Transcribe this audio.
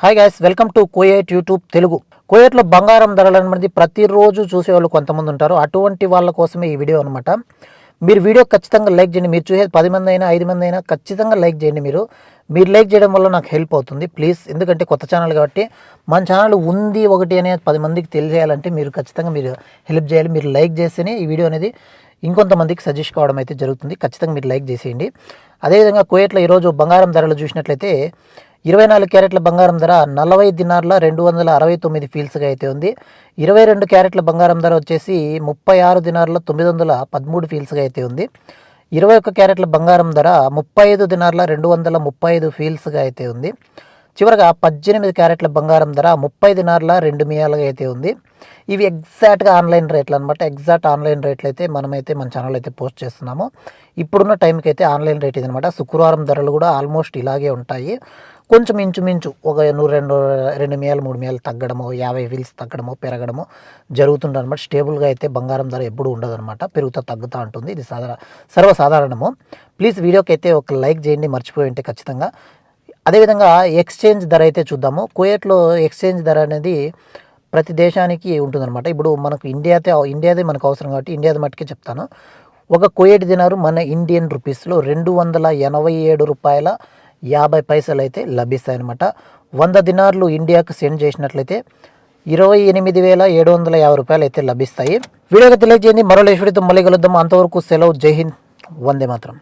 Hi guys, welcome to Kuwait YouTube Telugu. కోయేట్లో బంగారం ధరలు అనేది ప్రతిరోజు చూసేవాళ్ళు కొంతమంది ఉంటారు. అటువంటి వాళ్ళ కోసమే ఈ వీడియో అనమాట. మీరు వీడియో ఖచ్చితంగా లైక్ చేయండి. మీరు చూసేది 10 మంది అయినా 5 మంది అయినా ఖచ్చితంగా లైక్ చేయండి. మీరు లైక్ చేయడం వల్ల నాకు హెల్ప్ అవుతుంది ప్లీజ్. ఎందుకంటే కొత్త ఛానల్ కాబట్టి మన ఛానల్ ఉంది ఒకటి అనేది 10 మందికి తెలియజేయాలంటే మీరు ఖచ్చితంగా హెల్ప్ చేయాలి. మీరు లైక్ చేస్తేనే ఈ వీడియో అనేది ఇంకొంతమందికి సజెస్ట్ కావడం అయితే జరుగుతుంది. ఖచ్చితంగా మీరు లైక్ చేసేయండి. అదేవిధంగా కోయేట్లో ఈరోజు బంగారం ధరలు చూసినట్లయితే 24 క్యారెట్ల బంగారం ధర 40 దినార్ల 269 ఫీల్స్గా అయితే ఉంది. 22 క్యారెట్ల బంగారం ధర వచ్చేసి 36 దినార్ల 913 ఫీల్స్గా అయితే ఉంది. 21 క్యారెట్ల బంగారం ధర 35 దినార్ల 235 ఫీల్స్గా అయితే ఉంది. చివరగా 18 క్యారెట్ల బంగారం ధర 30 దినార్ల 2 మియాలుగా అయితే ఉంది. ఇవి ఎగ్జాక్ట్గా ఆన్లైన్ రేట్లు అనమాట. ఎగ్జాక్ట్ ఆన్లైన్ రేట్లు అయితే మనమైతే మన ఛానల్ అయితే పోస్ట్ చేస్తున్నాము. ఇప్పుడున్న టైంకి అయితే ఆన్లైన్ రేట్ ఇది అనమాట. శుక్రవారం ధరలు కూడా ఆల్మోస్ట్ ఇలాగే ఉంటాయి. కొంచెం ఇంచుమించు ఒక 2 మియాలు 3 మియాలు తగ్గడము, 50 ఫీల్స్ తగ్గడము పెరగడము జరుగుతుంది అనమాట. స్టేబుల్గా అయితే బంగారం ధర ఎప్పుడు ఉండదన్నమాట. పెరుగుతూ తగ్గుతూ ఉంటుంది. ఇది సర్వసాధారణము. ప్లీజ్ వీడియోకి అయితే ఒక లైక్ చేయండి మర్చిపోయి ఉంటే ఖచ్చితంగా. అదేవిధంగా ఎక్స్చేంజ్ ధర అయితే చూద్దాము. కువైట్లో ఎక్స్చేంజ్ ధర అనేది ప్రతి దేశానికి ఉంటుందన్నమాట. ఇప్పుడు మనకు ఇండియాదే మనకు అవసరం కాబట్టి ఇండియాది మట్టుకే చెప్తాను. ఒక కువైట్ దినారు మన ఇండియన్ రూపీస్లో 287 రూపాయల 50 పైసలు అయితే లభిస్తాయి అనమాట. 100 దినార్లు ఇండియాకు సెండ్ చేసినట్లయితే 28,750 రూపాయలు అయితే లభిస్తాయి. వీడియోకి తెలియజేయండి. మరో లేషుడితో మళ్ళీ కలుద్దాం. అంతవరకు సెలవు. జై హింద్, వందే మాత్రం.